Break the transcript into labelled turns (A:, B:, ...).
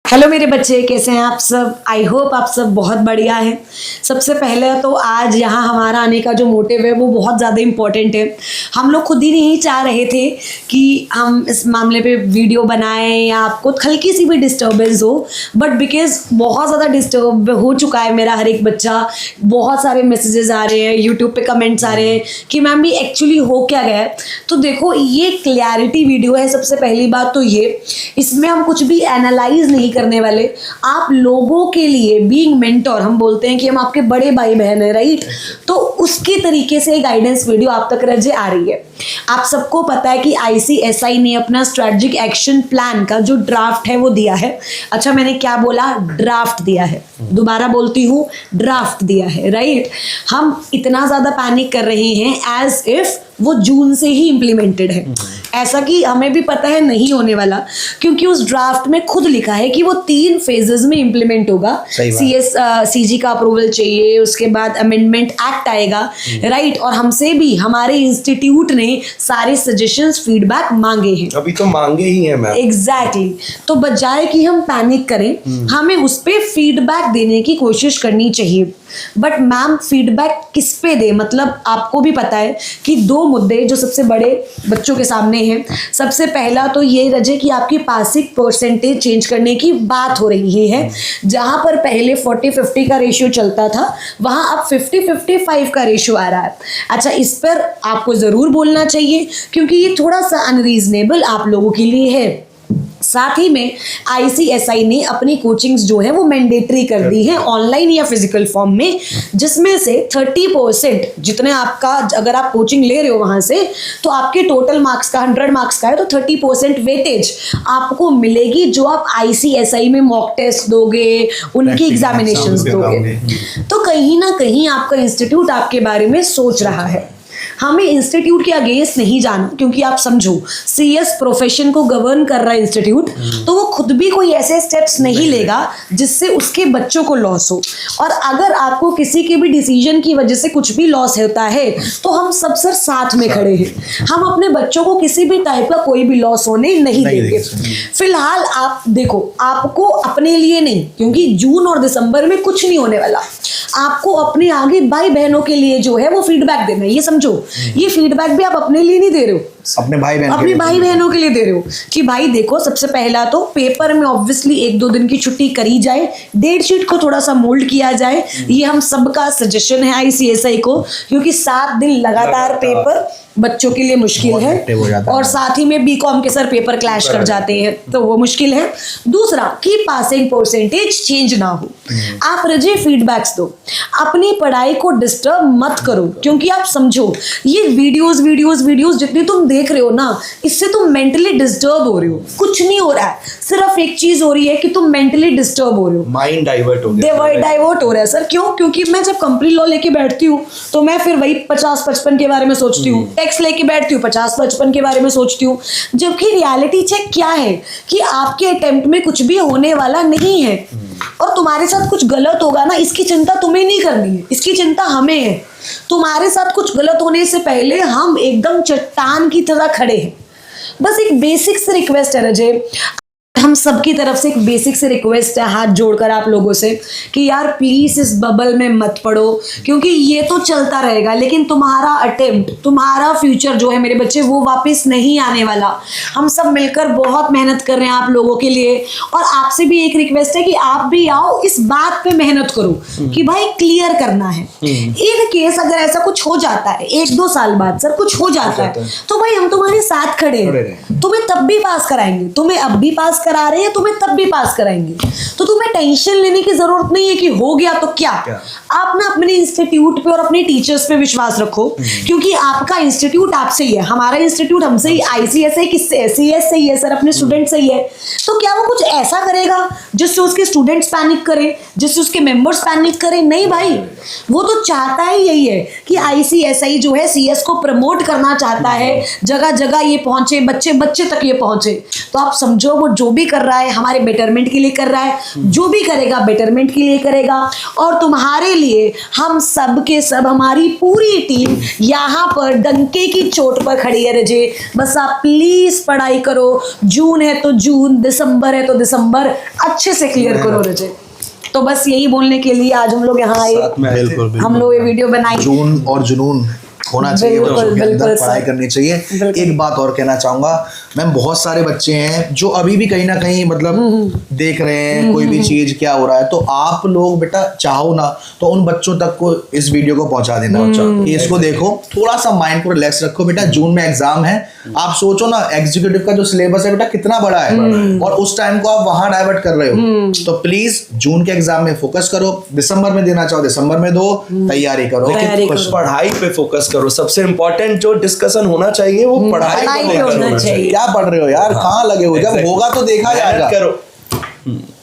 A: Hello मेरे बच्चे, कैसे हैं आप सब। आई होप आप सब बहुत बढ़िया हैं। सबसे पहले तो आज यहाँ हमारा आने का जो मोटिव है वो बहुत ज़्यादा इम्पोर्टेंट है। हम लोग खुद ही नहीं चाह रहे थे कि हम इस मामले पे वीडियो बनाएं या आपको हल्की सी भी डिस्टर्बेंस हो, बट बिकॉज बहुत ज़्यादा डिस्टर्ब हो चुका है मेरा हर एक बच्चा। बहुत सारे मैसेजेस आ रहे हैं, यूट्यूब पे कमेंट्स आ रहे हैं कि मैम भी एक्चुअली हो क्या गया है। तो देखो, ये क्लैरिटी वीडियो है। सबसे पहली बात तो ये, इसमें हम कुछ भी एनालाइज नहीं करने वाले। आप लोगों के लिए बीइंग मेंटर, हम बोलते हैं कि हम आपके बड़े भाई बहन हैं, राइट। तो उसके तरीके से गाइडेंस वीडियो आप तक रजे आ रही है। आप सबको पता है कि ICSI ने अपना स्ट्रेटेजिक एक्शन प्लान का जो ड्राफ्ट है वो दिया है। अच्छा, मैंने क्या बोला? ड्राफ्ट दिया है। दोबारा बोलती हूँ, ड्राफ्ट दिया है, राइट। हम इतना ज्यादा पैनिक कर रहे हैं एज इफ वो जून से ही इम्प्लीमेंटेड है। ऐसा कि हमें भी पता है नहीं होने वाला, क्योंकि उस ड्राफ्ट में खुद लिखा है कि वो 3 फेजेस में इम्प्लीमेंट होगा। CG का अप्रूवल चाहिए, उसके बाद अमेंडमेंट एक्ट आएगा, राइट। और हमसे भी हमारे इंस्टीट्यूट ने सारे सजेशंस फीडबैक मांगे हैं।
B: अभी तो मांगे ही हैं मैम।
A: एग्जैक्टली। तो बजाय कि हम पैनिक करें, हमें उस पर फीडबैक देने की कोशिश करनी चाहिए। बट मैम, फीडबैक किस पे दे? मतलब आपको भी पता है कि 2 मुद्दे जो सबसे बड़े बच्चों के सामने हैं। सबसे पहला तो ये रजे कि आपकी पासिंग परसेंटेज चेंज करने की बात हो रही है। जहां पर पहले 40-50 का रेशियो चलता था, वहां अब 50-55 का रेशियो आ रहा है। अच्छा, इस पर आपको जरूर बोलना चाहिए क्योंकि ये थोड़ा सा अनरीजनेबल आप लोगों के लिए है। साथ ही में ICSI ने अपनी कोचिंग्स जो है वो मैंडेटरी कर दी है, ऑनलाइन या फिजिकल फॉर्म में, जिसमें से 30% जितने आपका, अगर आप कोचिंग ले रहे हो वहां से, तो आपके टोटल मार्क्स का 100 मार्क्स का है तो 30% वेटेज आपको मिलेगी जो आप ICSI में मॉक टेस्ट दोगे, उनकी एग्जामिनेशंस दोगे। तो कहीं ना कहीं आपका इंस्टीट्यूट आपके बारे में सोच रहा है। हमें इंस्टीट्यूट के अगेंस्ट नहीं जाना, क्योंकि आप समझो CS प्रोफेशन को गवर्न कर रहा है इंस्टीट्यूट, तो वो खुद भी कोई ऐसे स्टेप्स नहीं लेगा जिससे उसके बच्चों को लॉस हो। और अगर आपको किसी के भी डिसीजन की वजह से कुछ भी लॉस होता है तो हम सब सर साथ में खड़े हैं। हम अपने बच्चों को किसी भी टाइप का कोई भी लॉस होने नहीं देंगे। फिलहाल आप देखो, आपको अपने लिए नहीं, क्योंकि जून और दिसंबर में कुछ नहीं होने वाला, आपको अपने आगे भाई बहनों के लिए जो है वो फीडबैक देना है। ये समझो, ये फीडबैक भी आप अपने लिए नहीं दे रहे हो, अपने भाई बहनों के लिए दे रहे हो कि भाई देखो, सबसे पहला तो पेपर में ऑब्वियसली 1-2 दिन की छुट्टी करी जाए, डेट शीट को थोड़ा सा मोल्ड किया जाए। ये हम सबका सजेशन है ICSI को, क्योंकि 7 दिन लगातार पेपर बच्चों के लिए मुश्किल है। और साथ ही में BCom के सर पेपर क्लैश कर जाते हैं, तो वो मुश्किल है। दूसरा कि पासिंग परसेंटेज चेंज ना हो। आप रजे फीडबैक्स दो, अपनी पढ़ाई को डिस्टर्ब मत करो, क्योंकि आप समझो, ये वीडियोस जितनी तुम देख रहे हो ना, इससे तुम मेंटली डिस्टर्ब हो रहे हो। कुछ नहीं हो रहा है, सिर्फ एक चीज हो रही है कि तुम मेंटली डिस्टर्ब हो रहे हो, माइंड डाइवर्ट हो रहा है सर। क्यों? क्योंकि मैं जब कंप्लीट लॉ लेके बैठती हूँ तो मैं फिर वही 50-55 के बारे में सोचती हूँ, टैक्स लेके बैठती हूँ 50-55 के बारे में सोचती हूँ। जबकि रियलिटी चेक क्या है कि आपके अटेम्प्ट में कुछ भी होने वाला नहीं है, और तुम्हारे साथ कुछ गलत होगा ना, इसकी चिंता तुम्हें नहीं करनी है, इसकी चिंता हमें है। तुम्हारे साथ कुछ गलत होने से पहले हम एकदम चट्टान की तरह खड़े हैं। बस एक बेसिक से रिक्वेस्ट है रजे, हम सबकी तरफ से एक बेसिक से रिक्वेस्ट है हाथ जोड़कर आप लोगों से कि यार प्लीज इस बबल में मत पड़ो, क्योंकि ये तो चलता रहेगा, लेकिन तुम्हारा अटेम्प्ट, तुम्हारा फ्यूचर जो है मेरे बच्चे, वो वापस नहीं आने वाला। हम सब मिलकर बहुत मेहनत कर रहे हैं आप लोगों के लिए, और आपसे भी एक रिक्वेस्ट है कि आप भी आओ, इस बात पे मेहनत करो कि भाई क्लियर करना है। इन केस अगर ऐसा कुछ हो जाता है 1-2 साल बाद सर कुछ हो जाता है, तो भाई हम तुम्हारे साथ खड़े हैं, तुम्हें तब भी पास कराएंगे, तुम्हें अब भी पास करा रहे हैं, तुम्हें तब भी पास कराएंगे। तो तुम्हें टेंशन लेने की जरूरत नहीं है कि हो गया तो क्या। आप ना अपने इंस्टीट्यूट पे और अपने टीचर्स पे विश्वास रखो, क्योंकि आपका इंस्टीट्यूट आपसे ही है, हमारा इंस्टीट्यूट हमसे ही, ICSI किससे है? CS से ही है सर, अपने स्टूडेंट से ही है। तो क्या वो कुछ ऐसा करेगा जिससे उसके स्टूडेंट्स पैनिक करें, जिससे उसके मेंबर्स पैनिक करें? नहीं भाई, वो तो चाहता ही यही है कि ICSI जो है CS को प्रमोट करना चाहता है, जगह जगह ये पहुंचे, बच्चे बच्चे तक ये पहुंचे। तो आप समझो, वो जो भी कर रहा है हमारे बेटरमेंट के लिए कर रहा है, जो भी करेगा बेटरमेंट के लिए करेगा। और तुम्हारे लिए हम सब के सब, हमारी पूरी टीम यहाँ पर डंके की चोट पर खड़ी है रजे। बस आप प्लीज पढ़ाई करो, जून है तो जून, दिसंबर है तो दिसंबर, अच्छे से क्लियर करो रजे। तो बस यही बोलने के लिए आज हम लोग यहाँ आए,
B: बिल्कुल
A: हम लोग ये वीडियो बनाई।
B: जून और जुनून होना चाहिए,
A: बिल्कुल,
B: बच्चों के अंदर
A: बिल्कुल
B: पढ़ाई
A: सर।
B: करनी चाहिए। एक बात और कहना चाहूंगा मैम, बहुत सारे बच्चे हैं जो अभी भी कहीं ना कहीं मतलब देख रहे हैं कोई भी चीज क्या हो रहा है, तो आप लोग बेटा चाहो ना तो उन बच्चों तक को इस वीडियो को पहुंचा देना कि इसको देखो, थोड़ा सा माइंड को रिलैक्स रखो बेटा। जून में एग्जाम है, आप सोचो ना एग्जीक्यूटिव का जो सिलेबस है बेटा कितना बड़ा है, और उस टाइम को आप वहां डाइवर्ट कर रहे हो। तो प्लीज जून के एग्जाम में फोकस करो, दिसंबर में देना चाहो दिसंबर में दो, तैयारी करो।
A: तैयारी
C: कुछ पढ़ाई पे फोकस करो, सबसे इम्पोर्टेंट जो डिस्कशन होना चाहिए वो पढ़ाई
A: पढ़ाई
C: पे
A: पे होना
C: होना
A: चाहिए।
C: चाहिए।
B: क्या पढ़ रहे हो यार, कहाँ लगे हो, जब होगा तो देखा
C: मेहनत
B: जाएगा।
C: करो।